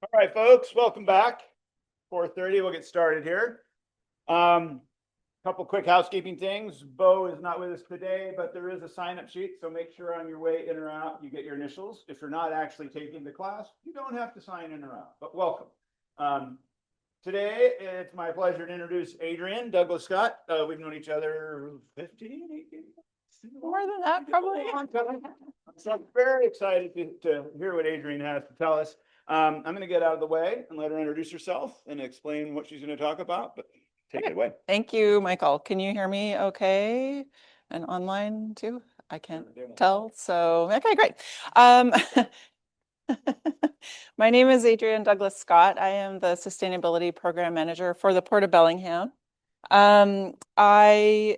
All right, folks, welcome back. 4:30, we'll get started here. Couple quick housekeeping things. Bo is not with us today, but there is a sign-up sheet, so make sure on your way in or out you get your initials. If you're not actually taking the class, you don't have to sign in or out, but welcome. Today, it's my pleasure to introduce Adrienne Douglass-Scott. We've known each other 15, 18 More than that, probably. So I'm very excited to hear what Adrienne has to tell us. I'm going to get out of the way and let her introduce herself and explain what she's going to talk about, but take it away. Thank you, Michael. Can you hear me okay? And online too? I can't tell. So, okay, great. My name is Adrienne Douglass-Scott. I am the Sustainability Program Manager for the Port of Bellingham. I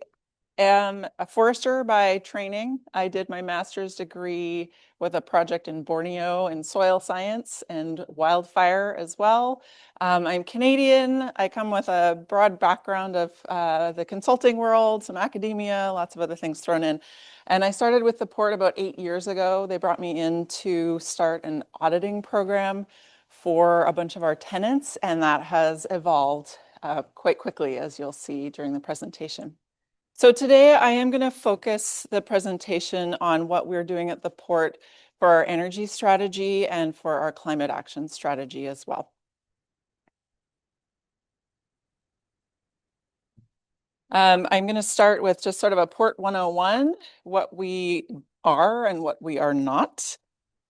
am a forester by training. I did my master's degree with a project in Borneo in soil science and wildfire as well. I'm Canadian. I come with a broad background of the consulting world, some academia, lots of other things thrown in. And I started with the port about 8 years ago. They brought me in to start an auditing program for a bunch of our tenants, and that has evolved quite quickly, as you'll see during the presentation. So today I am going to focus the presentation on what we're doing at the port for our energy strategy and for our climate action strategy as well. I'm going to start with just sort of a Port 101, what we are and what we are not.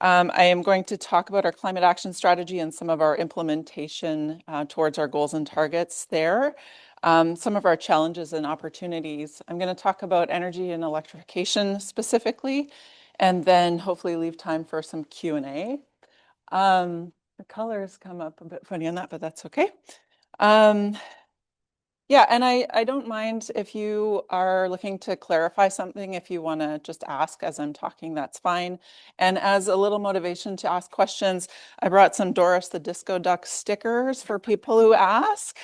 I am going to talk about our climate action strategy and some of our implementation towards our goals and targets there. Some of our challenges and opportunities. I'm going to talk about energy and electrification specifically, and then hopefully leave time for some Q&A. The colors come up a bit funny on that, but that's okay. Yeah, and I don't mind if you are looking to clarify something, if you want to just ask as I'm talking, that's fine. And as a little motivation to ask questions, I brought some Doris the Disco Duck stickers for people who ask.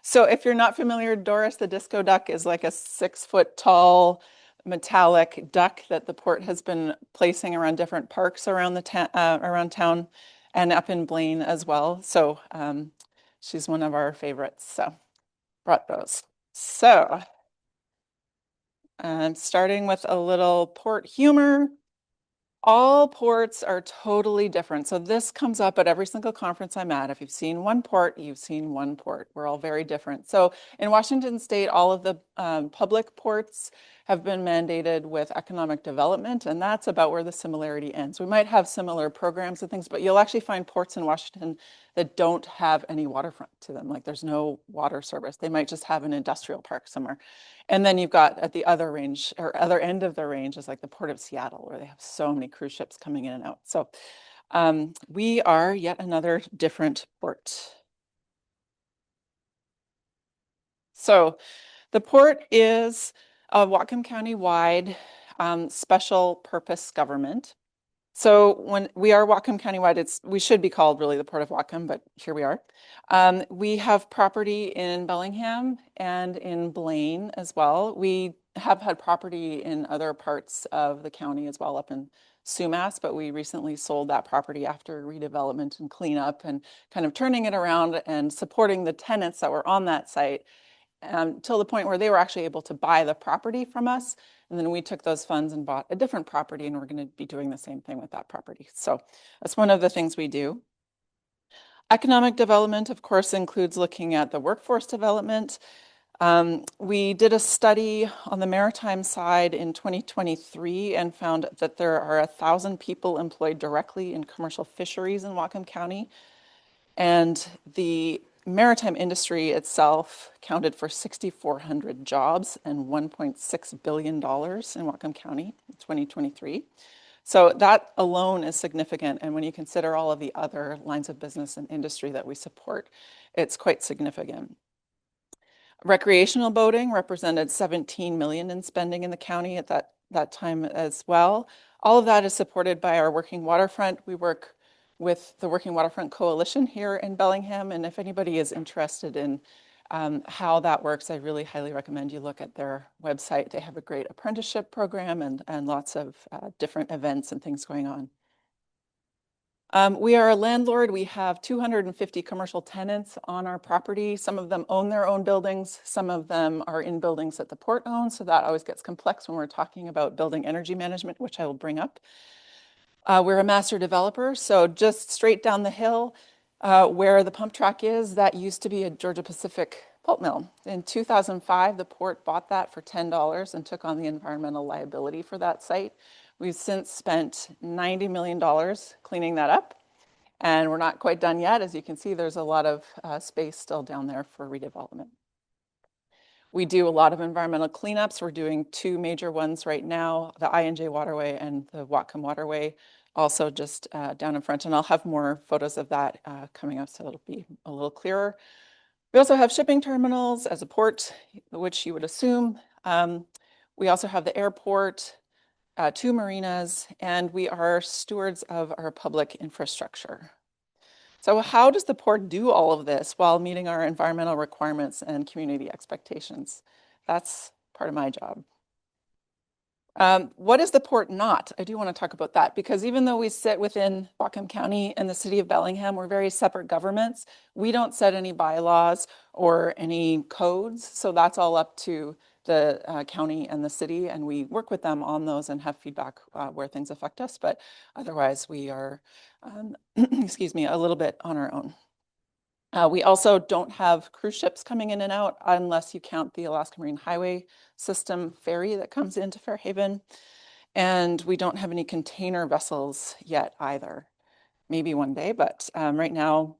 So if you're not familiar, Doris the Disco Duck is like a 6-foot tall metallic duck that the port has been placing around different parks around the around town and up in Blaine as well. So she's one of our favorites. So brought those. So starting with a little port humor. All ports are totally different. So this comes up at every single conference I'm at. If you've seen one port, you've seen one port. We're all very different. So in Washington State, all of the public ports have been mandated with economic development, and that's about where the similarity ends. We might have similar programs and things, but you'll actually find ports in Washington that don't have any waterfront to them. Like there's no water service. They might just have an industrial park somewhere. And then you've got at the other range or other end of the range is like the Port of Seattle, where they have so many cruise ships coming in and out. So we are yet another different port. So the port is a Whatcom County-wide special purpose government. So when we are Whatcom County-wide, we should be called really the Port of Whatcom, but here we are. We have property in Bellingham and in Blaine as well. We have had property in other parts of the county as well, up in Sumas, but we recently sold that property after redevelopment and cleanup and kind of turning it around and supporting the tenants that were on that site till the point where they were actually able to buy the property from us. And then we took those funds and bought a different property, and we're going to be doing the same thing with that property. So that's one of the things we do. Economic development, of course, includes looking at the workforce development. We did a study on the maritime side in 2023 and found that there are 1,000 people employed directly in commercial fisheries in Whatcom County. And the maritime industry itself counted for 6,400 jobs and $1.6 billion in Whatcom County in 2023. So that alone is significant. And when you consider all of the other lines of business and industry that we support, it's quite significant. Recreational boating represented 17 million in spending in the county at that time as well. All of that is supported by our Working Waterfront. We work with the Working Waterfront Coalition here in Bellingham. And if anybody is interested in how that works, I really highly recommend you look at their website. They have a great apprenticeship program and lots of different events and things going on. We are a landlord. We have 250 commercial tenants on our property. Some of them own their own buildings. Some of them are in buildings that the port owns. So that always gets complex when we're talking about building energy management, which I will bring up. We're a master developer. So just straight down the hill where the pump track is, that used to be a Georgia Pacific pulp mill. In 2005, the port bought that for $10 and took on the environmental liability for that site. We've since spent $90 million cleaning that up, and we're not quite done yet. As you can see, there's a lot of space still down there for redevelopment. We do a lot of environmental cleanups. We're doing two major ones right now, the INJ Waterway and the Whatcom Waterway, also just down in front. And I'll have more photos of that coming up, so it'll be a little clearer. We also have shipping terminals as a port, which you would assume. We also have the airport, two marinas, and we are stewards of our public infrastructure. So how does the port do all of this while meeting our environmental requirements and community expectations? That's part of my job. What is the port not? I do want to talk about that because even though we sit within Whatcom County and the city of Bellingham, we're very separate governments. We don't set any bylaws or any codes. So that's all up to the county and the city, and we work with them on those and have feedback where things affect us. But otherwise, we are, excuse me, a little bit on our own. We also don't have cruise ships coming in and out unless you count the Alaska Marine Highway System ferry that comes into Fairhaven. And we don't have any container vessels yet either. Maybe one day, but right now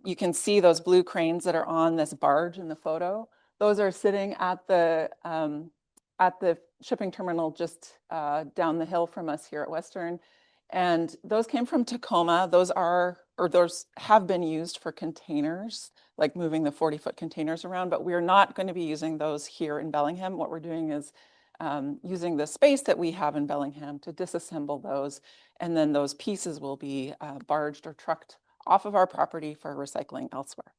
you can see those blue cranes that are on this barge in the photo. Those are sitting at the shipping terminal just down the hill from us here at Western. And those came from Tacoma. Those have been used for containers, like moving the 40-foot containers around, but we're not going to be using those here in Bellingham. What we're doing is using the space that we have in Bellingham to disassemble those, and then those pieces will be barged or trucked off of our property for recycling elsewhere.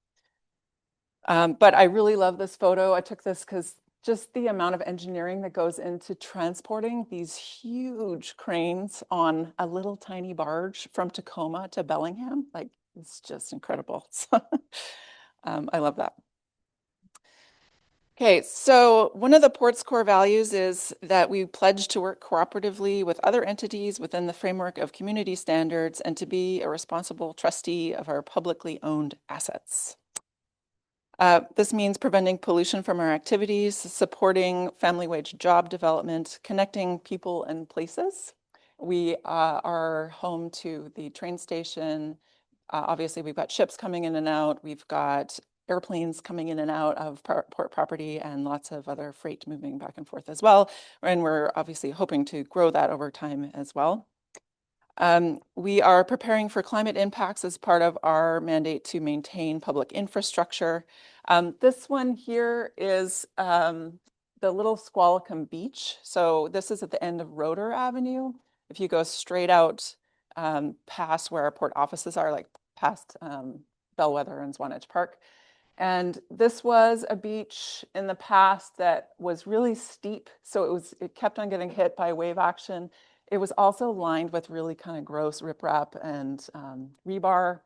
But I really love this photo. I took this because just the amount of engineering that goes into transporting these huge cranes on a little tiny barge from Tacoma to Bellingham, like it's just incredible. So, I love that. Okay, so one of the port's core values is that we pledge to work cooperatively with other entities within the framework of community standards and to be a responsible trustee of our publicly owned assets. This means preventing pollution from our activities, supporting family wage job development, connecting people and places. We are home to the train station. Obviously, we've got ships coming in and out. We've got airplanes coming in and out of port property and lots of other freight moving back and forth as well. And we're obviously hoping to grow that over time as well. We are preparing for climate impacts as part of our mandate to maintain public infrastructure. This one here is the little Squalicum Beach. So this is at the end of Roeder Avenue. If you go straight out past where our port offices are, like past Bellwether and Swanage Park. And this was a beach in the past that was really steep. So it kept on getting hit by wave action. It was also lined with really kind of gross riprap and rebar.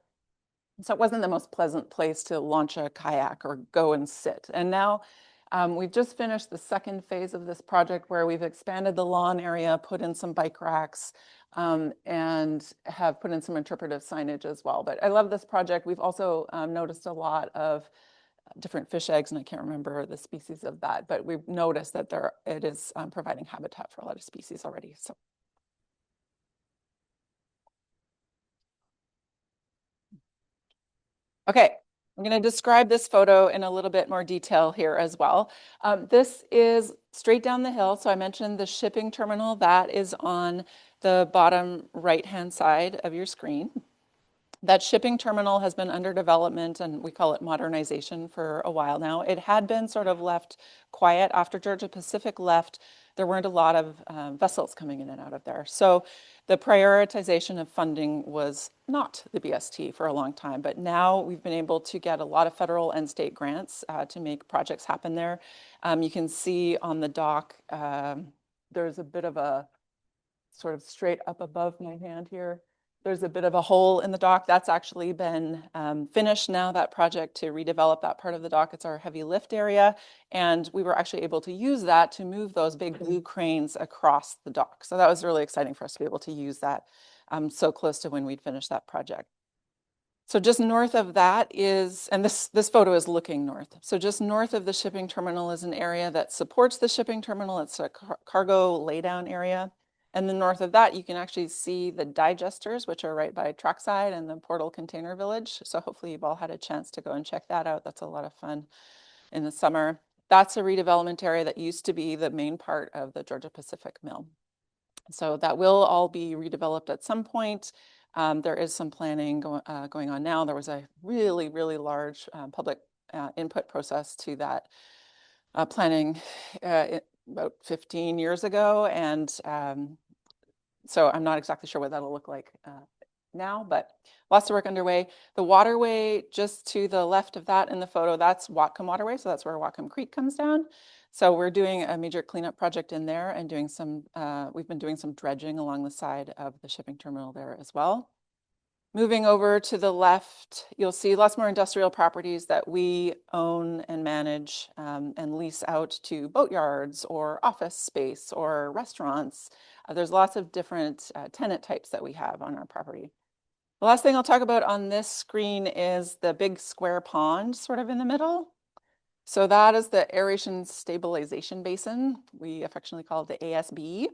So it wasn't the most pleasant place to launch a kayak or go and sit. And now we've just finished the second phase of this project where we've expanded the lawn area, put in some bike racks, and have put in some interpretive signage as well. But I love this project. We've also noticed a lot of different fish eggs, and I can't remember the species of that, but we've noticed that it is providing habitat for a lot of species already. So. Okay, I'm going to describe this photo in a little bit more detail here as well. This is straight down the hill. So I mentioned the shipping terminal that is on the bottom right-hand side of your screen. That shipping terminal has been under development, and we call it modernization, for a while now. It had been sort of left quiet after Georgia Pacific left. There weren't a lot of vessels coming in and out of there. So the prioritization of funding was not the BST for a long time, but now we've been able to get a lot of federal and state grants to make projects happen there. You can see on the dock, there's a bit of a sort of straight up above my hand here. there's a bit of a hole in the dock. That's actually been finished now, that project to redevelop that part of the dock. It's our heavy lift area. And we were actually able to use that to move those big blue cranes across the dock. So that was really exciting for us to be able to use that so close to when we'd finished that project. So just north of that is, and this photo is looking north. So just north of the shipping terminal is an area that supports the shipping terminal. It's a cargo laydown area. And then north of that, you can actually see the digesters, which are right by Trackside and the Portal Container Village. So hopefully you've all had a chance to go and check that out. That's a lot of fun in the summer. That's a redevelopment area that used to be the main part of the Georgia Pacific Mill. So that will all be redeveloped at some point. There is some planning going on now. There was a really, really large public input process to that planning about 15 years ago. And so I'm not exactly sure what that'll look like now, but lots of work underway. The waterway just to the left of that in the photo, that's Whatcom Waterway. So that's where Whatcom Creek comes down. So we're doing a major cleanup project in there and doing some, we've been doing some dredging along the side of the shipping terminal there as well. Moving over to the left, you'll see lots more industrial properties that we own and manage and lease out to boatyards or office space or restaurants. There's lots of different tenant types that we have on our property. The last thing I'll talk about on this screen is the big square pond sort of in the middle. So that is the aeration stabilization basin. We affectionately call it the ASB,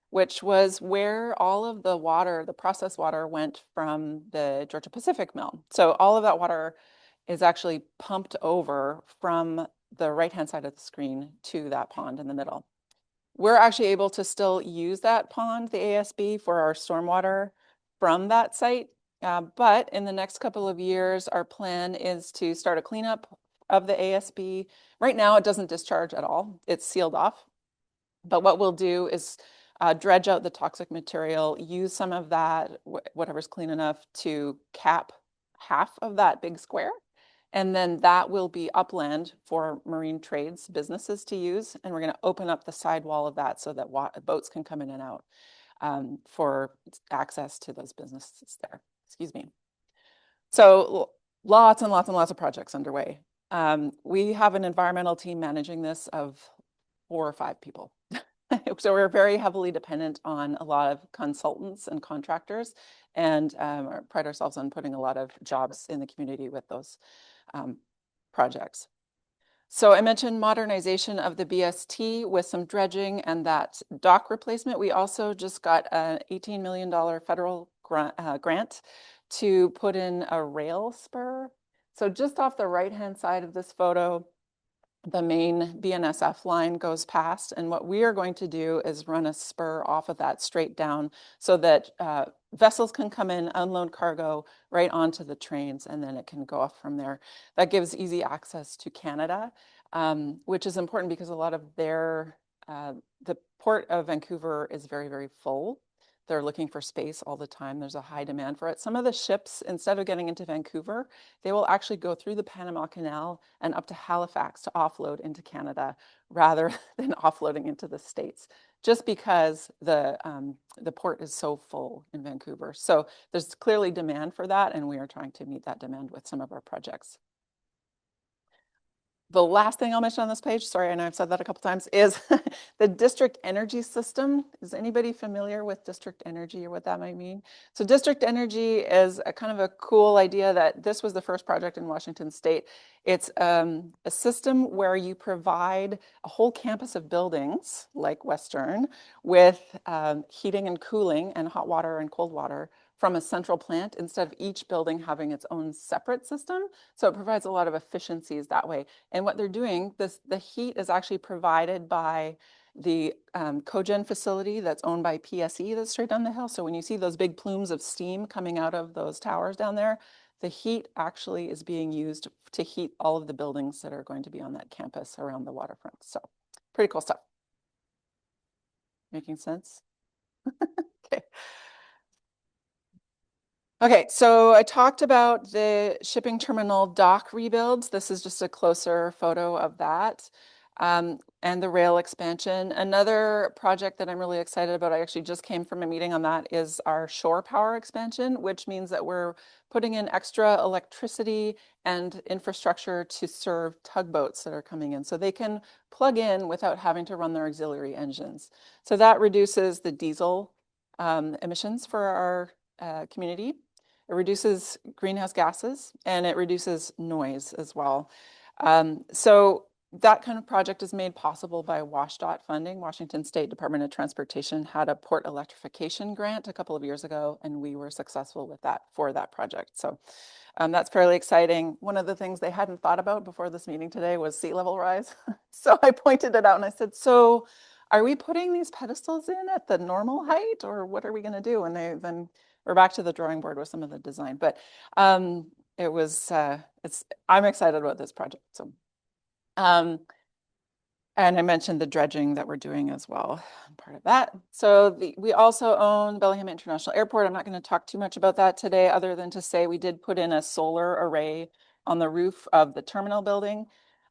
which was where all of the water, the processed water, went from the Georgia Pacific Mill. So all of that water is actually pumped over from the right-hand side of the screen to that pond in the middle. We're actually able to still use that pond, the ASB, for our stormwater from that site. But in the next couple of years, our plan is to start a cleanup of the ASB. Right now, it doesn't discharge at all. It's sealed off. But what we'll do is dredge out the toxic material, use some of that, whatever's clean enough, to cap half of that big square. And then that will be upland for marine trades businesses to use. And we're going to open up the sidewall of that so that boats can come in and out for access to those businesses there. Excuse me. So lots and lots and lots of projects underway. We have an environmental team managing this of 4 or 5 people. So we're very heavily dependent on a lot of consultants and contractors and pride ourselves on putting a lot of jobs in the community with those projects. So I mentioned modernization of the BST with some dredging and that dock replacement. We also just got an $18 million federal grant to put in a rail spur. So just off the right-hand side of this photo, the main BNSF line goes past, and what we are going to do is run a spur off of that straight down so that vessels can come in, unload cargo right onto the trains, and then it can go off from there. That gives easy access to Canada, which is important because a lot of the Port of Vancouver is very, very full. They're looking for space all the time. There's a high demand for it. Some of the ships, instead of getting into Vancouver, they will actually go through the Panama Canal and up to Halifax to offload into Canada rather than offloading into the States, just because the port is so full in Vancouver. So there's clearly demand for that, and we are trying to meet that demand with some of our projects. The last thing I'll mention on this page, sorry, I know I've said that a couple times, is the district energy system. Is anybody familiar with district energy or what that might mean? So district energy is a kind of a cool idea that this was the first project in Washington State. It's a system where you provide a whole campus of buildings like Western with heating and cooling and hot water and cold water from a central plant instead of each building having its own separate system. So it provides a lot of efficiencies that way. And what they're doing, the heat is actually provided by the cogen facility that's owned by PSE that's straight down the hill. So when you see those big plumes of steam coming out of those towers down there, the heat actually is being used to heat all of the buildings that are going to be on that campus around the waterfront. So pretty cool stuff. Making sense? Okay. Okay, so I talked about the shipping terminal dock rebuilds. This is just a closer photo of that. and the rail expansion. Another project that I'm really excited about, I actually just came from a meeting on that, is our shore power expansion, which means that we're putting in extra electricity and infrastructure to serve tugboats that are coming in. So they can plug in without having to run their auxiliary engines. So that reduces the diesel emissions for our community. It reduces greenhouse gases and it reduces noise as well. So that kind of project is made possible by WashDOT funding. Washington State Department of Transportation had a port electrification grant a couple of years ago, and we were successful with that for that project. So that's fairly exciting. One of the things they hadn't thought about before this meeting today was sea level rise. So I pointed it out and I said, so are we putting these pedestals in at the normal height or what are we going to do? And then we're back to the drawing board with some of the design. But I'm excited about this project. So and I mentioned the dredging that we're doing as well, part of that. So we also own Bellingham International Airport. I'm not going to talk too much about that today, other than to say we did put in a solar array on the roof of the terminal building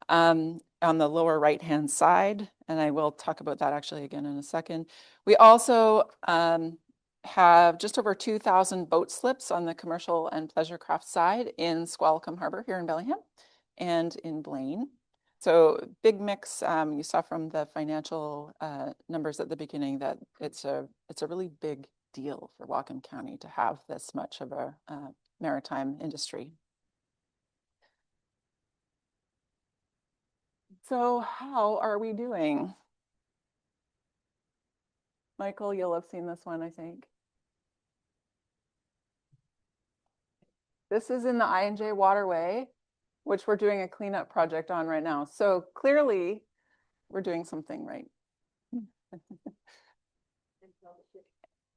on the lower right-hand side. And I will talk about that actually again in a second. We also have just over 2,000 boat slips on the commercial and pleasure craft side in Squalicum Harbor here in Bellingham and in Blaine. So big mix. You saw from the financial numbers at the beginning that it's a really big deal for Whatcom County to have this much of a maritime industry. So how are we doing? Michael, you'll have seen this one, I think. This is in the I&J waterway, which we're doing a cleanup project on right now. So clearly we're doing something right.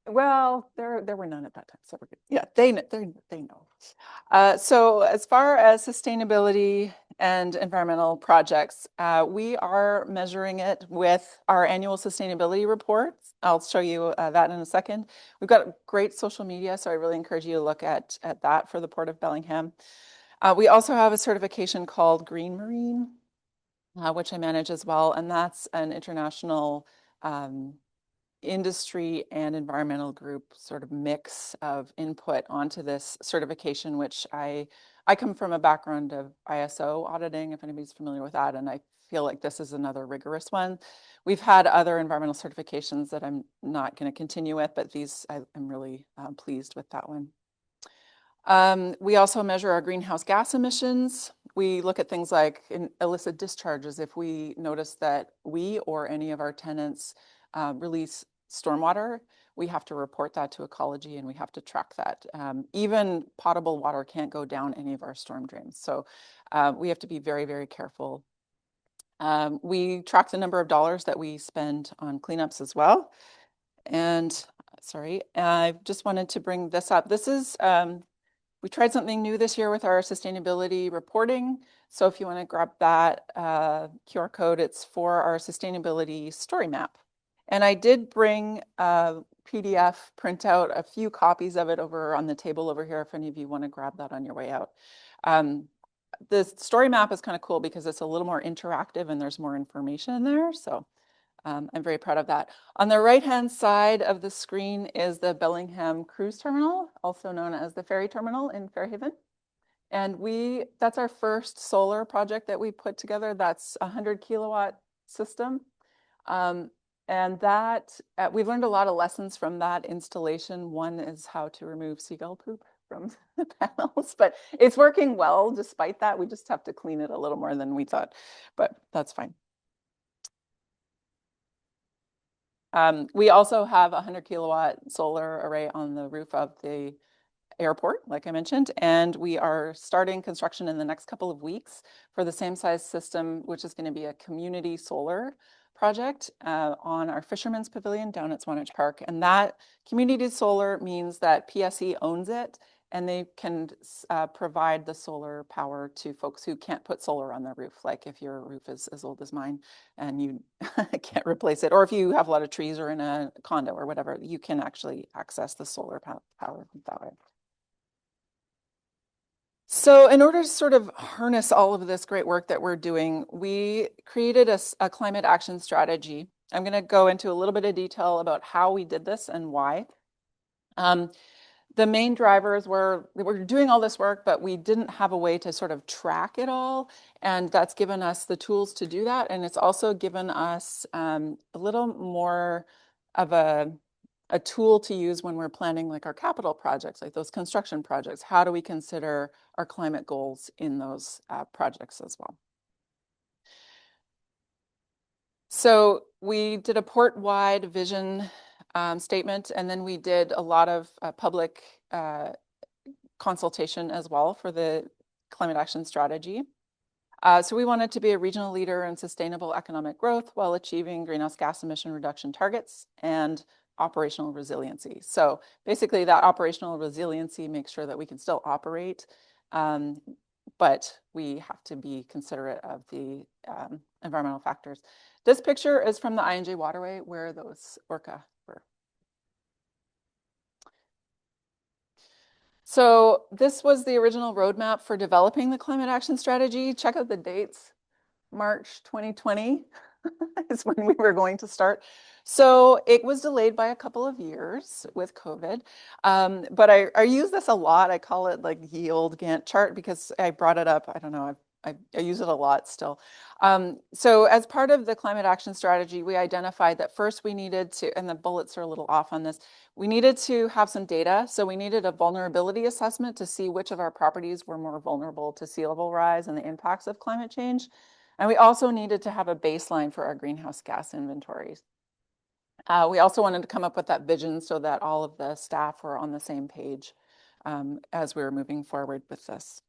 Well, there were none at that time, so we're good. Yeah, they know. So as far as sustainability and environmental projects, we are measuring it with our annual sustainability reports. I'll show you that in a second. We've got great social media, so I really encourage you to look at that for the Port of Bellingham. We also have a certification called Green Marine, which I manage as well, and that's an international industry and environmental group sort of mix of input onto this certification, which I come from a background of ISO auditing, if anybody's familiar with that, and I feel like this is another rigorous one. We've had other environmental certifications that I'm not going to continue with, but these I'm really pleased with that one. We also measure our greenhouse gas emissions. We look at things like illicit discharges. If we notice that we or any of our tenants release stormwater, we have to report that to ecology and we have to track that. Even potable water can't go down any of our storm drains. So we have to be very, very careful. We track the number of dollars that we spend on cleanups as well. And sorry, I just wanted to bring this up. This is, we tried something new this year with our sustainability reporting. So if you want to grab that QR code, it's for our sustainability story map. And I did bring a PDF printout, a few copies of it over on the table over here, if any of you want to grab that on your way out. The story map is kind of cool because it's a little more interactive and there's more information in there. So I'm very proud of that. On the right-hand side of the screen is the Bellingham Cruise Terminal, also known as the Ferry Terminal in Fairhaven. And that's our first solar project that we put together. That's a 100 kilowatt system. And that we've learned a lot of lessons from that installation. One is how to remove seagull poop from the panels, but it's working well despite that. We just have to clean it a little more than we thought, but that's fine. We also have a 100 kilowatt solar array on the roof of the airport, like I mentioned, and we are starting construction in the next couple of weeks for the same size system, which is going to be a community solar project on our Fisherman's Pavilion down at Swanage Park. And that community solar means that PSE owns it and they can provide the solar power to folks who can't put solar on their roof. Like if your roof is as old as mine and you can't replace it, or if you have a lot of trees or in a condo or whatever, you can actually access the solar power that way. So in order to sort of harness all of this great work that we're doing, we created a climate action strategy. I'm going to go into a little bit of detail about how we did this and why. The main drivers were we're doing all this work, but we didn't have a way to sort of track it all. And that's given us the tools to do that. And it's also given us a little more of a tool to use when we're planning like our capital projects, like those construction projects. How do we consider our climate goals in those projects as well? So we did a port-wide vision statement, and then we did a lot of public consultation as well for the climate action strategy. So we wanted to be a regional leader in sustainable economic growth while achieving greenhouse gas emission reduction targets and operational resiliency. So basically that operational resiliency makes sure that we can still operate, but we have to be considerate of the environmental factors. This picture is from the INJ waterway where those orca were. So this was the original roadmap for developing the climate action strategy. Check out the dates. March 2020 is when we were going to start. So it was delayed by a couple of years with COVID. But I use this a lot. I call it like ye old Gantt chart because I brought it up. I don't know. I use it a lot still. So as part of the climate action strategy, we identified that first we needed to, and the bullets are a little off on this, we needed to have some data. So we needed a vulnerability assessment to see which of our properties were more vulnerable to sea level rise and the impacts of climate change. And we also needed to have a baseline for our greenhouse gas inventories. We also wanted to come up with that vision so that all of the staff were on the same page as we were moving forward with this.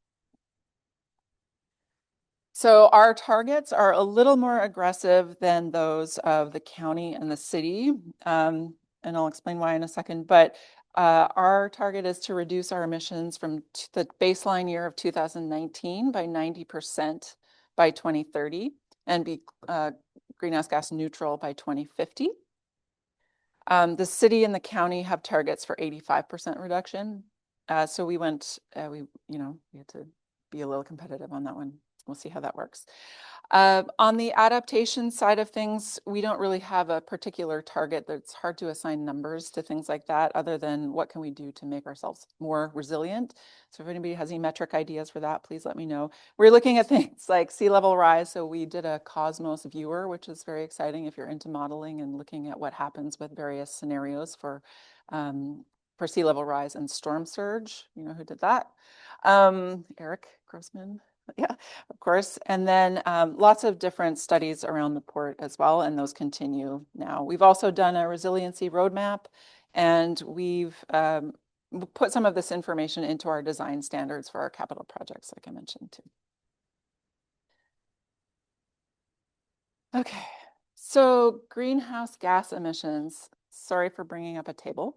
So our targets are a little more aggressive than those of the county and the city, and I'll explain why in a second, but our target is to reduce our emissions from the baseline year of 2019 by 90% by 2030 and be greenhouse gas neutral by 2050. The city and the county have targets for 85% reduction. So we went, we had to be a little competitive on that one. We'll see how that works. On the adaptation side of things, we don't really have a particular target. It's hard to assign numbers to things like that other than what can we do to make ourselves more resilient. So if anybody has any metric ideas for that, please let me know. We're looking at things like sea level rise. So we did a Cosmos viewer, which is very exciting if you're into modeling and looking at what happens with various scenarios for sea level rise and storm surge. You know who did that? Eric Grossman. Yeah, of course. And then lots of different studies around the port as well, and those continue now. We've also done a resiliency roadmap, and we've put some of this information into our design standards for our capital projects, like I mentioned too. Okay, so greenhouse gas emissions. Sorry for bringing up a table.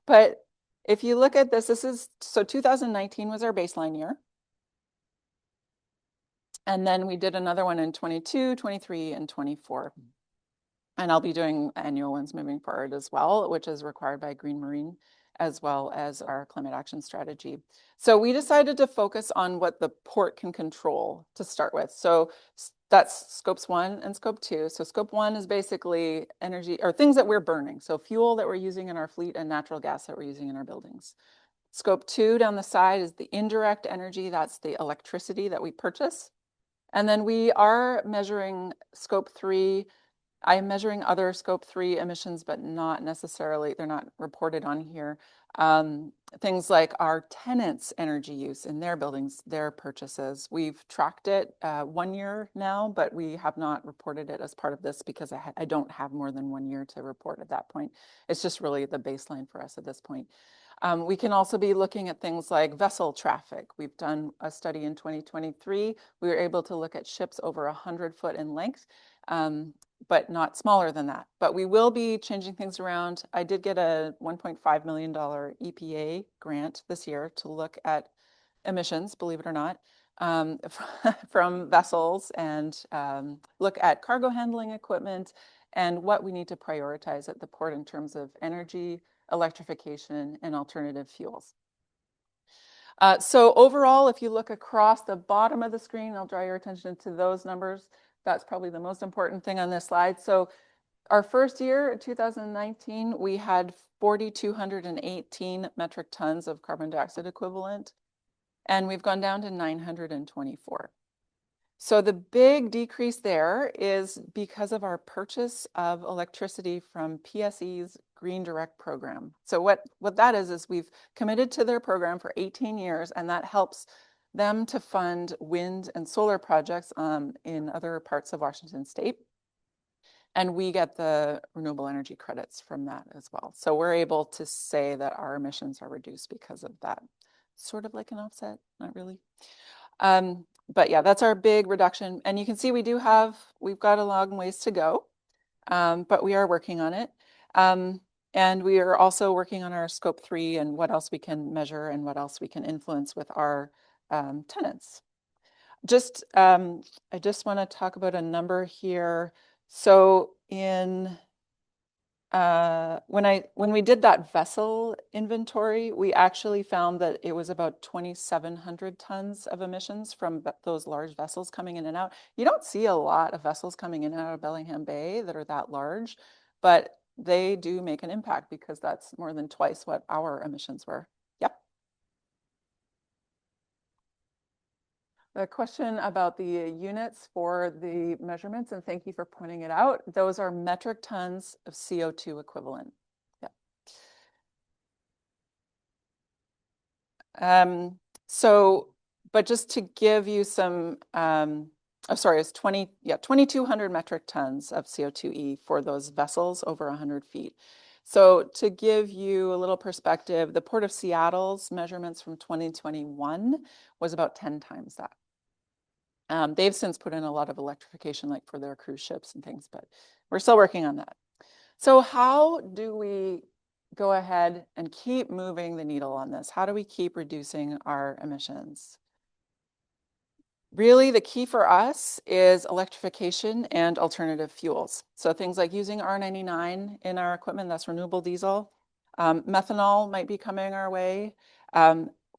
But if you look at this, so 2019 was our baseline year. And then we did another one in 22, 23, and 24. And I'll be doing annual ones moving forward as well, which is required by Green Marine, as well as our climate action strategy. So we decided to focus on what the port can control to start with. So that's scopes 1 and scope 2. So scope 1 is basically energy or things that we're burning. So fuel that we're using in our fleet and natural gas that we're using in our buildings. Scope 2 down the side is the indirect energy. That's the electricity that we purchase. And then we are measuring scope 3. I'm measuring other scope 3 emissions, but not necessarily, they're not reported on here. Things like our tenants' energy use in their buildings, their purchases. We've tracked it 1 year now, but we have not reported it as part of this because I don't have more than 1 year to report at that point. It's just really the baseline for us at this point. We can also be looking at things like vessel traffic. We've done a study in 2023. We were able to look at ships over 100 foot in length, but not smaller than that. But we will be changing things around. I did get a $1.5 million EPA grant this year to look at emissions, believe it or not, from vessels and look at cargo handling equipment and what we need to prioritize at the port in terms of energy, electrification, and alternative fuels. So overall, if you look across the bottom of the screen, I'll draw your attention to those numbers. That's probably the most important thing on this slide. So our first year, 2019, we had 4,218 metric tons of carbon dioxide equivalent, and we've gone down to 924. So the big decrease there is because of our purchase of electricity from PSE's Green Direct program. So what that is we've committed to their program for 18 years, and that helps them to fund wind and solar projects in other parts of Washington state. And we get the renewable energy credits from that as well. So we're able to say that our emissions are reduced because of that. Sort of like an offset, not really. But yeah, that's our big reduction. And you can see we've got a long ways to go, but we are working on it. And we are also working on our scope 3 and what else we can measure and what else we can influence with our tenants. I just want to talk about a number here. So when we did that vessel inventory, we actually found that it was about 2,700 tons of emissions from those large vessels coming in and out. You don't see a lot of vessels coming in and out of Bellingham Bay that are that large, but they do make an impact because that's more than twice what our emissions were. Yep. The question about the units for the measurements, and thank you for pointing it out. Those are metric tons of CO2 equivalent. Yeah. But just to give you some, it's 2,200 metric tons of CO2e for those vessels over 100 feet. So to give you a little perspective, the Port of Seattle's measurements from 2021 was about 10 times that. They've since put in a lot of electrification, like for their cruise ships and things, but we're still working on that. So how do we go ahead and keep moving the needle on this? How do we keep reducing our emissions? Really, the key for us is electrification and alternative fuels. So things like using R99 in our equipment, that's renewable diesel. Methanol might be coming our way.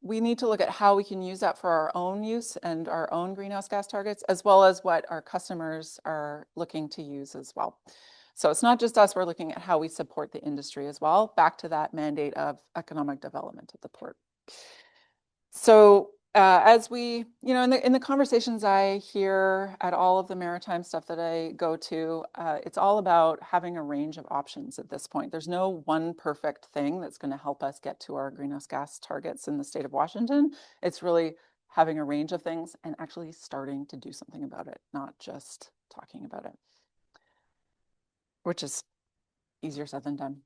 We need to look at how we can use that for our own use and our own greenhouse gas targets, as well as what our customers are looking to use as well. So it's not just us, we're looking at how we support the industry as well, back to that mandate of economic development at the port. So as we, in the conversations I hear at all of the maritime stuff that I go to, it's all about having a range of options at this point. There's no one perfect thing that's going to help us get to our greenhouse gas targets in the state of Washington. It's really having a range of things and actually starting to do something about it, not just talking about it, which is easier said than done.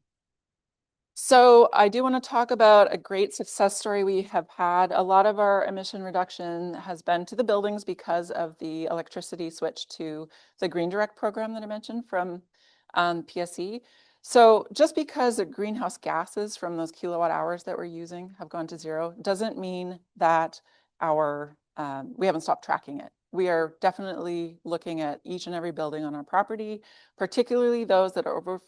So I do want to talk about a great success story we have had. A lot of our emission reduction has been to the buildings because of the electricity switch to the Green Direct program that I mentioned from PSE. So just because the greenhouse gases from those kilowatt hours that we're using have gone to zero doesn't mean that we haven't stopped tracking it. We are definitely looking at each and every building on our property, particularly those that are over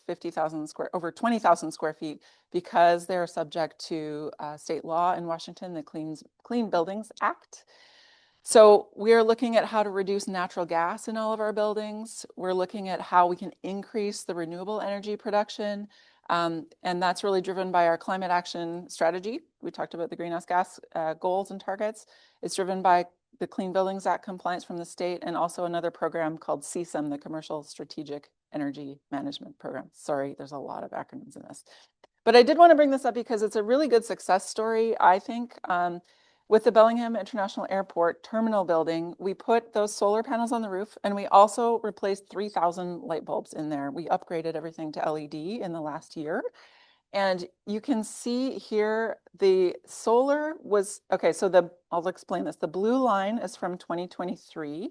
20,000 square feet, because they're subject to state law in Washington, the Clean Buildings Act. So we're looking at how to reduce natural gas in all of our buildings. We're looking at how we can increase the renewable energy production. And that's really driven by our climate action strategy. We talked about the greenhouse gas goals and targets. It's driven by the Clean Buildings Act compliance from the state, and also another program called CSEM, the Commercial Strategic Energy Management Program. Sorry, there's a lot of acronyms in this. But I did want to bring this up because it's a really good success story, I think. With the Bellingham International Airport terminal building, we put those solar panels on the roof, and we also replaced 3,000 light bulbs in there. We upgraded everything to LED in the last year. And you can see here the solar was, okay, so I'll explain this. The blue line is from 2023,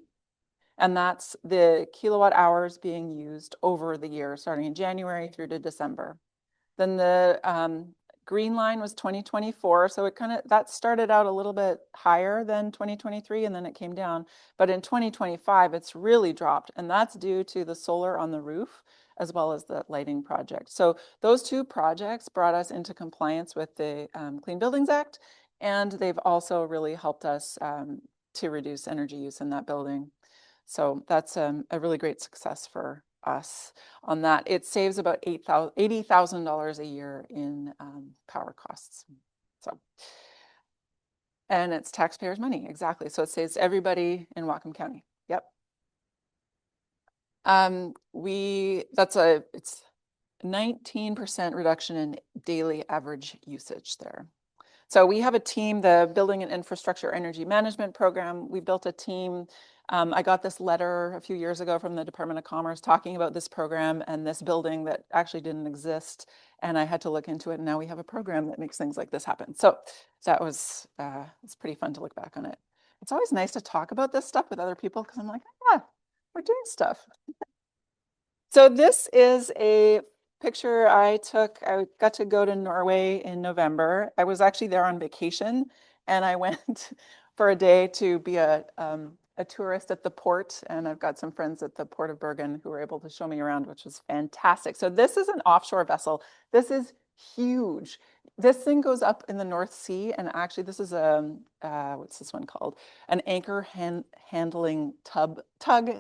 and that's the kilowatt hours being used over the year, starting in January through to December. Then the green line was 2024, so that started out a little bit higher than 2023, and then it came down. But in 2025, it's really dropped, and that's due to the solar on the roof, as well as the lighting project. So those two projects brought us into compliance with the Clean Buildings Act, And they've also really helped us to reduce energy use in that building. So that's a really great success for us on that. It saves about $80,000 a year in power costs. So, and it's taxpayers' money, exactly. So it saves everybody in Whatcom County. Yep. It's 19% reduction in daily average usage there. So we have a team, the Building and Infrastructure Energy Management Program. We built a team. I got this letter a few years ago from the Department of Commerce talking about this program and this building that actually didn't exist. And I had to look into it. And now we have a program that makes things like this happen. So that was, it's pretty fun to look back on it. It's always nice to talk about this stuff with other people because I'm like, yeah, we're doing stuff. So this is a picture I took. I got to go to Norway in November. I was actually there on vacation and I went for a day to be a tourist at the port. And I've got some friends at the Port of Bergen who were able to show me around, which was fantastic. So this is an offshore vessel. This is huge. This thing goes up in the North Sea. And actually this is what's this one called? An anchor handling tug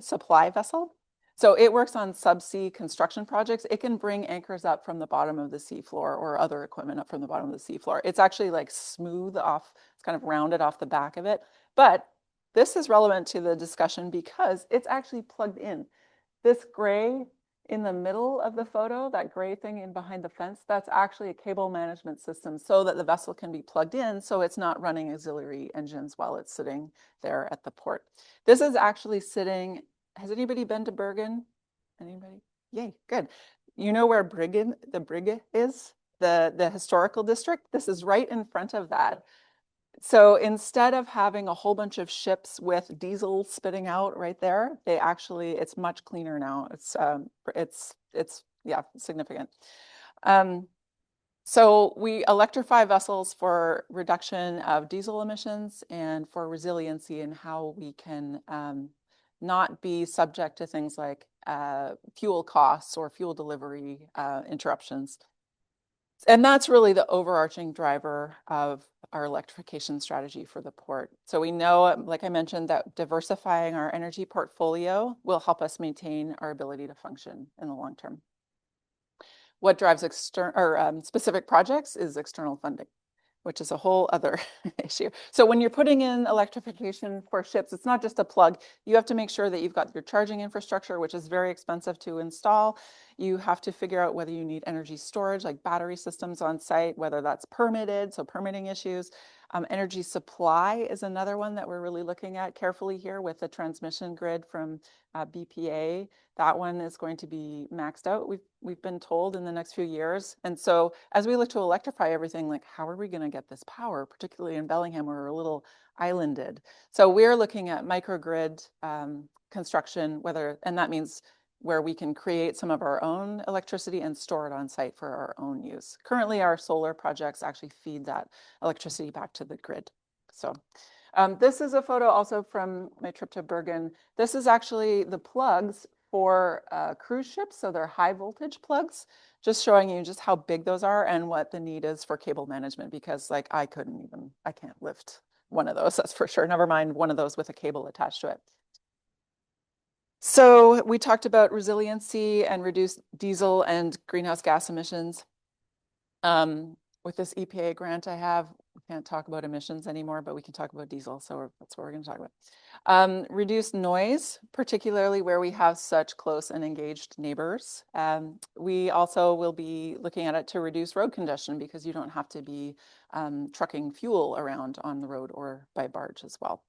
supply vessel. So it works on subsea construction projects. It can bring anchors up from the bottom of the seafloor or other equipment up from the bottom of the seafloor. It's actually like smooth off, it's kind of rounded off the back of it. But this is relevant to the discussion because it's actually plugged in. This gray in the middle of the photo, that gray thing in behind the fence, that's actually a cable management system so that the vessel can be plugged in so it's not running auxiliary engines while it's sitting there at the port. This is actually sitting. Has anybody been to Bergen? Anybody? Yay, good. You know where the Brygge is? The historical district? This is right in front of that. So instead of having a whole bunch of ships with diesel spitting out right there, it's much cleaner now. It's yeah, significant. So we electrify vessels for reduction of diesel emissions and for resiliency and how we can not be subject to things like fuel costs or fuel delivery interruptions. And that's really the overarching driver of our electrification strategy for the port. So we know, like I mentioned, that diversifying our energy portfolio will help us maintain our ability to function in the long term. What drives specific projects is external funding, which is a whole other issue. So when you're putting in electrification for ships, it's not just a plug. You have to make sure that you've got your charging infrastructure, which is very expensive to install. You have to figure out whether you need energy storage, like battery systems on site, whether that's permitted, so permitting issues. Energy supply is another one that we're really looking at carefully here with the transmission grid from BPA. That one is going to be maxed out, we've been told, in the next few years. And so as we look to electrify everything, like how are we going to get this power, particularly in Bellingham, where we're a little islanded. So we're looking at microgrid construction, and that means where we can create some of our own electricity and store it on site for our own use. Currently, our solar projects actually feed that electricity back to the grid. So this is a photo also from my trip to Bergen. This is actually the plugs for cruise ships. So they're high voltage plugs, just showing you just how big those are and what the need is for cable management, because like I can't lift one of those, that's for sure. Never mind one of those with a cable attached to it. So we talked about resiliency and reduced diesel and greenhouse gas emissions. With this EPA grant I have, we can't talk about emissions anymore, but we can talk about diesel. So that's what we're going to talk about. Reduce noise, particularly where we have such close and engaged neighbors. We also will be looking at it to reduce road congestion because you don't have to be trucking fuel around on the road or by barge as well.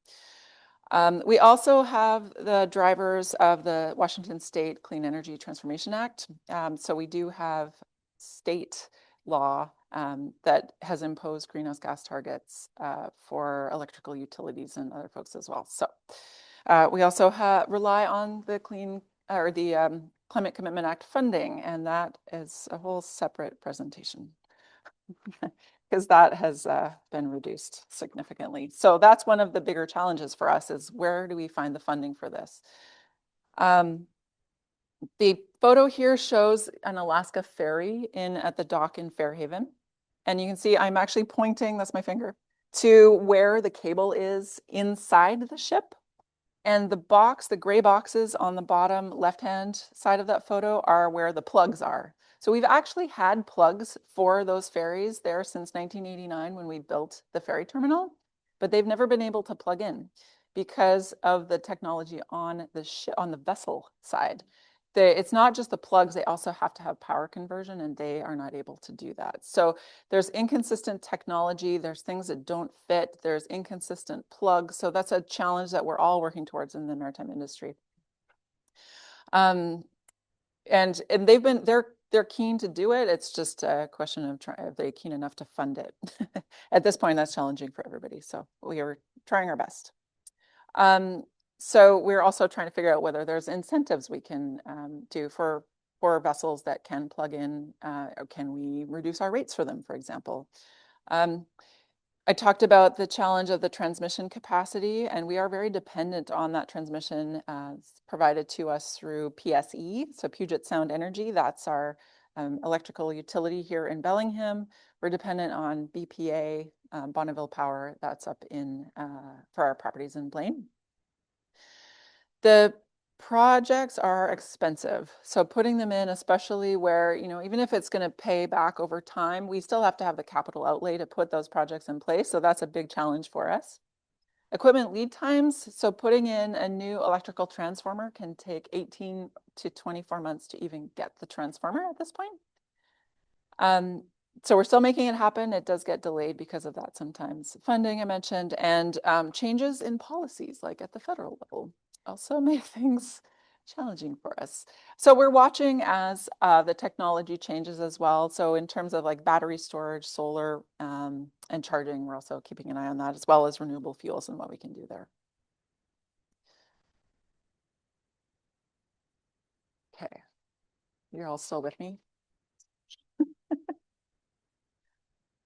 We also have the drivers of the Washington State Clean Energy Transformation Act. So we do have state law that has imposed greenhouse gas targets for electrical utilities and other folks as well. So we also rely on the Climate Commitment Act funding, and that is a whole separate presentation. Because that has been reduced significantly. So that's one of the bigger challenges for us, is where do we find the funding for this? The photo here shows an Alaska ferry at the dock in Fairhaven. And you can see I'm actually pointing, that's my finger, to where the cable is inside the ship. And the gray boxes on the bottom left-hand side of that photo are where the plugs are. So we've actually had plugs for those ferries there since 1989 when we built the ferry terminal, but they've never been able to plug in because of the technology on the vessel side. It's not just the plugs, they also have to have power conversion, and they are not able to do that. So there's inconsistent technology, there's things that don't fit, there's inconsistent plugs. So that's a challenge that we're all working towards in the maritime industry. And they're keen to do it. It's just a question of are they keen enough to fund it? At this point, that's challenging for everybody. So we are trying our best. So we're also trying to figure out whether there's incentives we can do for vessels that can plug in. Or can we reduce our rates for them, for example? I talked about the challenge of the transmission capacity, and we are very dependent on that transmission provided to us through PSE, so Puget Sound Energy. That's our electrical utility here in Bellingham. We're dependent on BPA, Bonneville Power, that's up in for our properties in Blaine. The projects are expensive. So putting them in, especially where, even if it's going to pay back over time, we still have to have the capital outlay to put those projects in place. So that's a big challenge for us. Equipment lead times. So putting in a new electrical transformer can take 18 to 24 months to even get the transformer at this point. So we're still making it happen. It does get delayed because of that sometimes. Funding, I mentioned, and changes in policies, like at the federal level, also make things challenging for us. So we're watching as the technology changes as well. So in terms of like battery storage, solar, and charging, we're also keeping an eye on that, as well as renewable fuels and what we can do there. Okay, you're all still with me?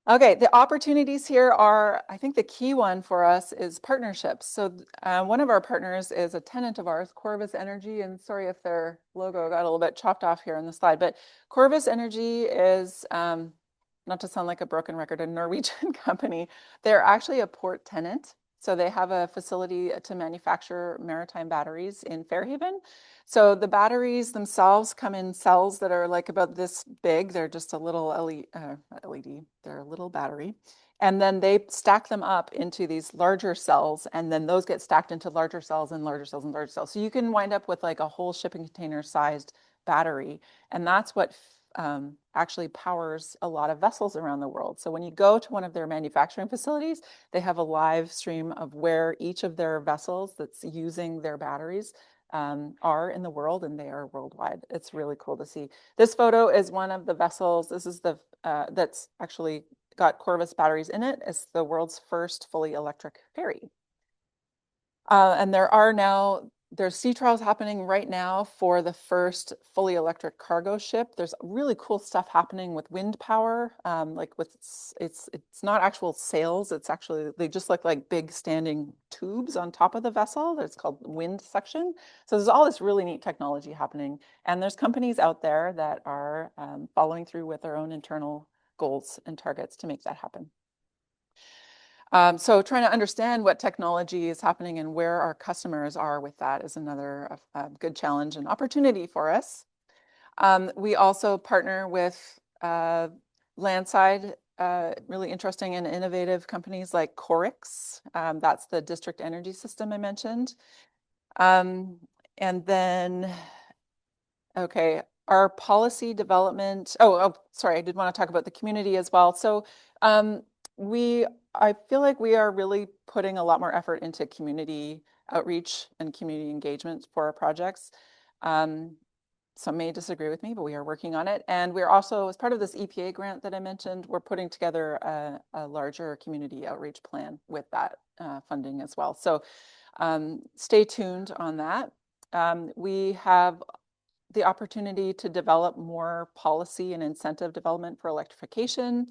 Okay, the opportunities here are, I think the key one for us is partnerships. So one of our partners is a tenant of ours, Corvus Energy, and sorry if their logo got a little bit chopped off here on the slide, but Corvus Energy is, not to sound like a broken record, a Norwegian company. They're actually a port tenant. So they have a facility to manufacture maritime batteries in Fairhaven. So the batteries themselves come in cells that are like about this big. They're just a little LED, they're a little battery. And then they stack them up into these larger cells, and then those get stacked into larger cells and larger cells and larger cells. So you can wind up with like a whole shipping container sized battery. And that's what actually powers a lot of vessels around the world. So when you go to one of their manufacturing facilities, they have a live stream of where each of their vessels that's using their batteries are in the world, and they are worldwide. It's really cool to see. This photo is one of the vessels. This is the that's actually got Corvus batteries in it. It's the world's first fully electric ferry. And there's sea trials happening right now for the first fully electric cargo ship. There's really cool stuff happening with wind power, like with it's not actual sails. It's actually, they just look like big standing tubes on top of the vessel. It's called wind suction. So there's all this really neat technology happening, and there's companies out there that are following through with their own internal goals and targets to make that happen. So trying to understand what technology is happening and where our customers are with that is another good challenge and opportunity for us. We also partner with landside, really interesting and innovative companies like Corix. That's the district energy system I mentioned. And then, okay, our policy development. Sorry, I did want to talk about the community as well. So I feel like we are really putting a lot more effort into community outreach and community engagement for our projects. Some may disagree with me, but we are working on it. And we're also, as part of this EPA grant that I mentioned, we're putting together a larger community outreach plan with that funding as well. So stay tuned on that. We have the opportunity to develop more policy and incentive development for electrification.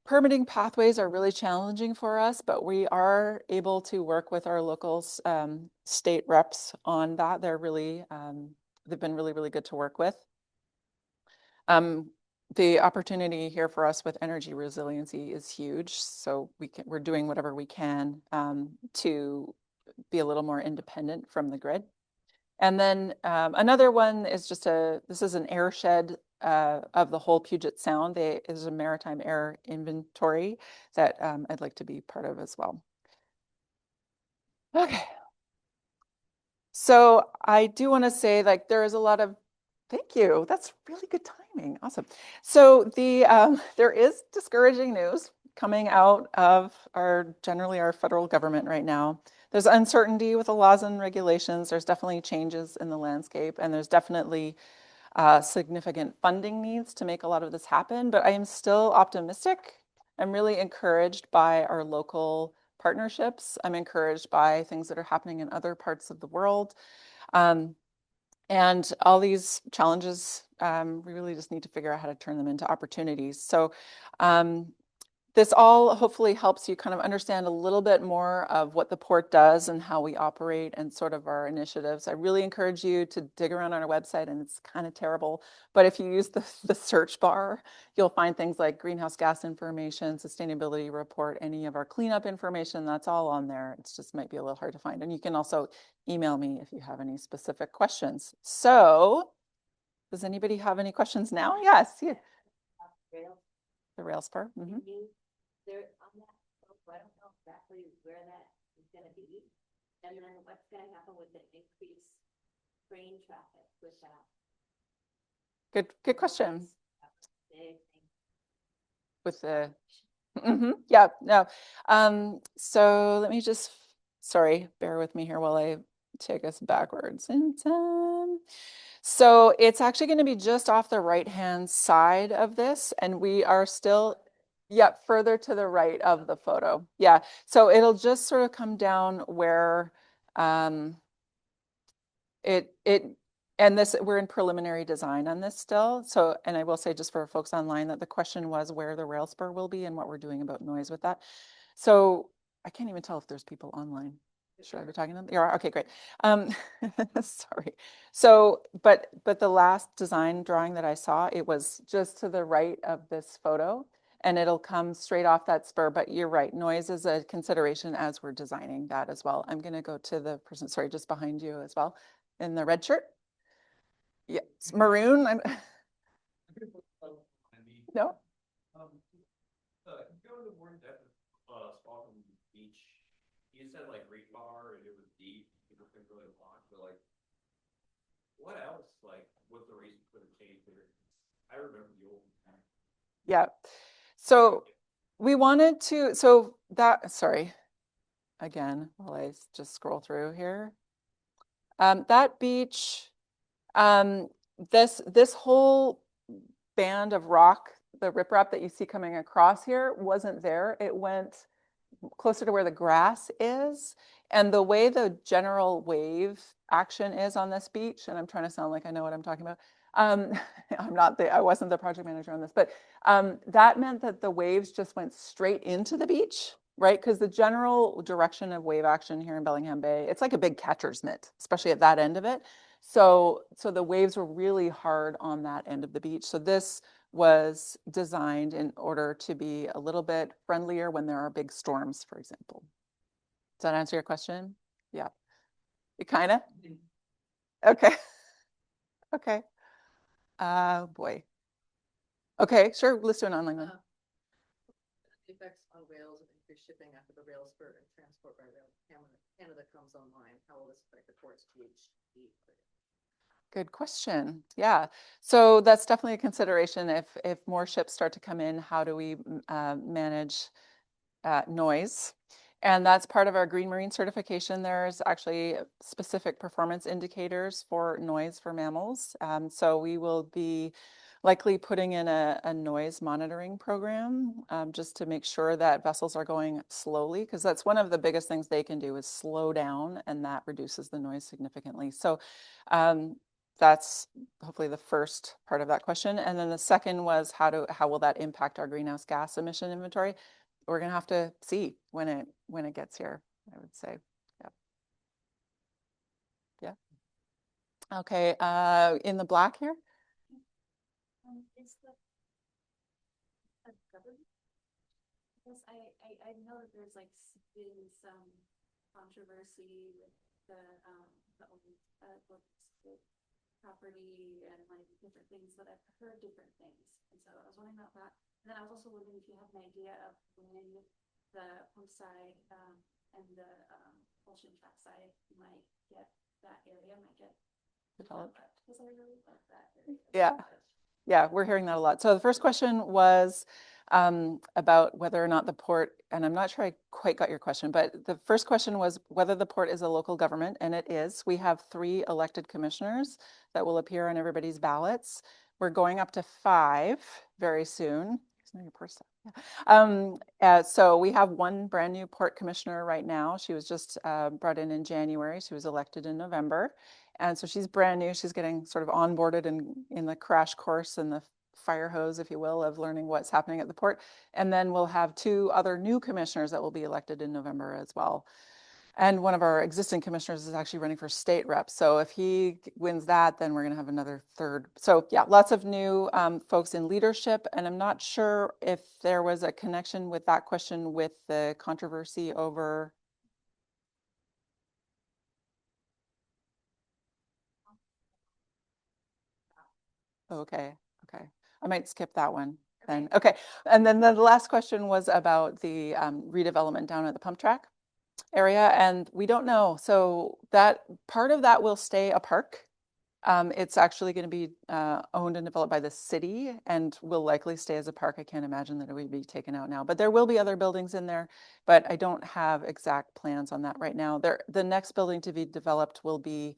Permitting pathways are really challenging for us, but we are able to work with our local state reps on that. They're really, they've been really, really good to work with. the opportunity here for us with energy resiliency is huge. So we're doing whatever we can to be a little more independent from the grid. And then another one is this is an airshed of the whole Puget Sound. There is a maritime air inventory that I'd like to be part of as well. Okay. So I do want to say, like, there is a lot of, thank you. That's really good timing. Awesome. So there is discouraging news coming out of generally our federal government right now. There's uncertainty with the laws and regulations. There's definitely changes in the landscape, and there's definitely significant funding needs to make a lot of this happen. But I am still optimistic. I'm really encouraged by our local partnerships. I'm encouraged by things that are happening in other parts of the world. And all these challenges, we really just need to figure out how to turn them into opportunities. So this all hopefully helps you kind of understand a little bit more of what the port does and how we operate and sort of our initiatives. I really encourage you to dig around on our website, and it's kind of terrible, but if you use the search bar, you'll find things like greenhouse gas information, sustainability report, any of our cleanup information, that's all on there. It just might be a little hard to find. And you can also email me if you have any specific questions. So does anybody have any questions now? Yes. Yeah. The rail spur. Mm-hmm. There on that slope, I don't know exactly where that is going to be. And then what's going to happen with the increased train traffic with that? Good question. Big thing. With the, yeah, no. So let me just, sorry, bear with me here while I take us backwards in time. So it's actually going to be just off the right-hand side of this, and we are still, yeah, further to the right of the photo. Yeah, so it'll just sort of come down where and we're in preliminary design on this still. So, and I will say just for folks online that the question was where the rail spur will be and what we're doing about noise with that. So I can't even tell if there's people online. Should I be talking to them? Yeah, okay, great. Sorry. So, but the last design drawing that I saw, it was just to the right of this photo, and it'll come straight off that spur. But you're right, noise is a consideration as we're designing that as well. I'm going to go to the person, sorry, just behind you as well, in the red shirt. Yeah, it's maroon. No. Going to more in depth spot on the beach, you said like reef bar and it was deep, people couldn't really walk, but like, what else? Like, what's the reason for the change there? I remember the old. Yeah. So we wanted to, so that, sorry, again, while I just scroll through here. That beach, this whole band of rock, the riprap that you see coming across here wasn't there. It went closer to where the grass is. And the way the general wave action is on this beach, and I'm trying to sound like I know what I'm talking about. I wasn't the project manager on this, but that meant that the waves just went straight into the beach, right? Because the general direction of wave action here in Bellingham Bay, it's like a big catcher's mitt, especially at that end of it. So the waves were really hard on that end of the beach. So this was designed in order to be a little bit friendlier when there are big storms, for example. Does that answer your question? Yeah. It kind of? Okay. Okay. Boy. Okay, sure. Let's do an online one. Effects on whales and increased shipping after the rail spur and transport by rail Canada comes online. How will this affect the port's GHG? Good question. Yeah. So that's definitely a consideration. If more ships start to come in, how do we manage noise? And that's part of our Green Marine certification. There's actually specific performance indicators for noise for mammals. So we will be likely putting in a noise monitoring program just to make sure that vessels are going slowly, because that's one of the biggest things they can do is slow down, and that reduces the noise significantly. So that's hopefully the first part of that question. And then the second was how will that impact our greenhouse gas emission inventory? We're gonna have to see when it gets here, I would say. Yeah. Okay, in the black here. Is the Yes, I know that there's like been some controversy with the the property and like different things that I've heard different things. And so I was wondering about that. And then I was also wondering if you have an idea of when the pump side and the ocean track side might get that area might get Developed. because I really love that area. Yeah. Yeah, we're hearing that a lot. So the first question was about whether or not the port, and I'm not sure I quite got your question, but the first question was whether the port is a local government, and it is. We have 3 elected commissioners that will appear on everybody's ballots. We're going up to 5 very soon. Your purse. So we have 1 brand new port commissioner right now. She was just brought in January. She was elected in November. And so she's brand new. She's getting sort of onboarded in the crash course and the fire hose, if you will, of learning what's happening at the port. And then we'll have 2 other new commissioners that will be elected in November as well. And one of our existing commissioners is actually running for state rep. So if he wins that, then we're going to have another 3rd. So yeah, lots of new folks in leadership. And I'm not sure if there was a connection with that question with the controversy over. Okay. I might skip that one then. Okay. And then the last question was about the redevelopment down at the pump track area, and we don't know. So that part of that will stay a park. It's actually going to be owned and developed by the city and will likely stay as a park. I can't imagine that it would be taken out now, but there will be other buildings in there, but I don't have exact plans on that right now. The next building to be developed will be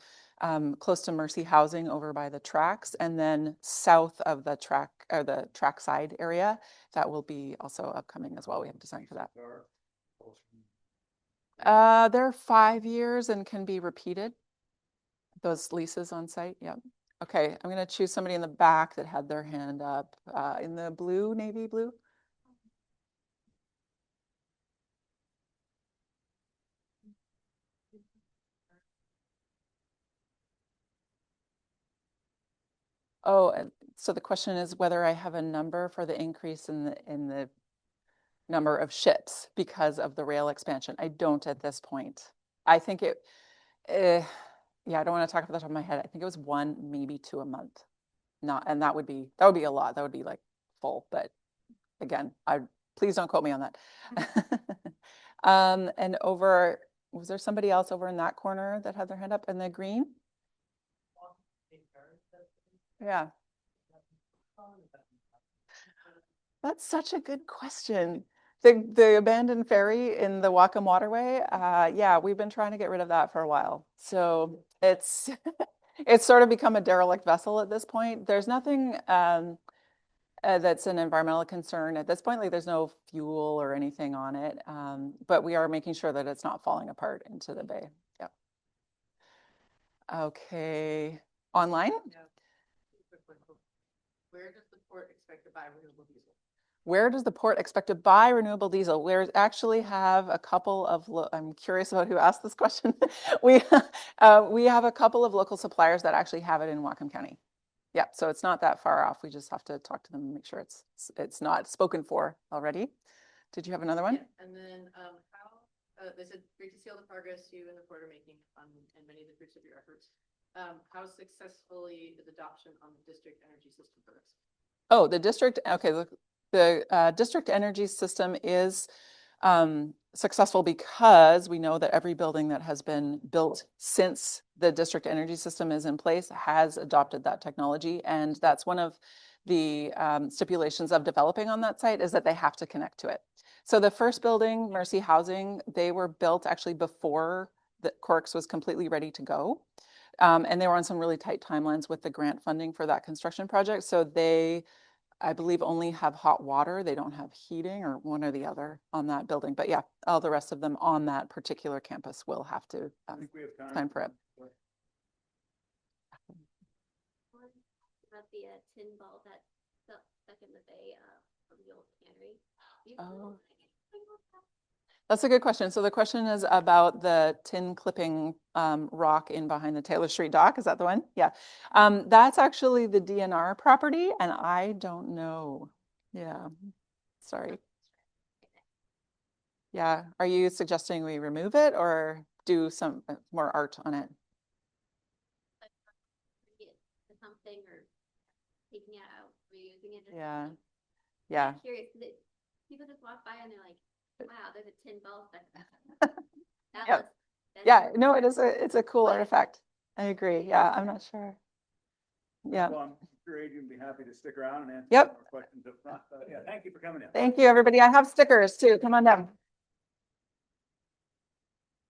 close to Mercy Housing over by the tracks, and then south of the track or the trackside area. That will be also upcoming as well. We have design for that. They're 5 years and can be repeated. Those leases on site, yeah. Okay, I'm gonna choose somebody in the back that had their hand up, in the blue, navy blue. Oh, and so the question is whether I have a number for the increase in the number of ships because of the rail expansion. I don't at this point. I think it, yeah, I don't want to talk off the top of my head. I think it was 1, maybe 2 a month. Not, and that would be a lot. That would be like full, but again, please don't quote me on that. And over, was there somebody else over in that corner that had their hand up in the green? Yeah. That's such a good question. The abandoned ferry in the Whatcom Waterway, yeah, we've been trying to get rid of that for a while. So it's it's sort of become a derelict vessel at this point. There's nothing that's an environmental concern at this point. Like there's no fuel or anything on it, but we are making sure that it's not falling apart into the bay. Yep. Okay, online. Yeah. Where does the port expect to buy renewable diesel? Where does the port expect to buy renewable diesel? We actually have a couple of, I'm curious about who asked this question. we have a couple of local suppliers that actually have it in Whatcom County. Yeah, so it's not that far off. We just have to talk to them and make sure it's not spoken for already. Did you have another one? Yeah. And then they said, great to see all the progress you and the port are making on and many of the fruits of your efforts. How successfully is adoption on the district energy system progress? Oh, the district, okay, the district energy system is successful because we know that every building that has been built since the district energy system is in place has adopted that technology. And that's one of the stipulations of developing on that site is that they have to connect to it. So the first building, Mercy Housing, they were built actually before the Corks was completely ready to go. And they were on some really tight timelines with the grant funding for that construction project. So they, I believe, only have hot water. They don't have heating or one or the other on that building. But yeah, all the rest of them on that particular campus will have to sign for it. About the tin ball that stuck in the bay from the old cannery. Oh. That's a good question. So the question is about the tin clipping rock in behind the Taylor Street dock. Is that the one? Yeah. That's actually the DNR property, and I don't know. Yeah. Sorry. Yeah. Are you suggesting we remove it or do some more art on it? Like, bring it to something or taking it out, reusing it. Yeah. Yeah. I'm curious, 'cause people just walk by and they're like, wow, there's a tin ball stuck. That Yep. looks- that Yeah, looks no, cool. it's a cool But- artifact. I agree. Yeah, I'm not sure. Yeah. Well, I'm sure Adrienne would be happy to stick around and answer Yep. more questions up front. But yeah, thank you for coming in. Thank you, everybody. I have stickers too. Come on down.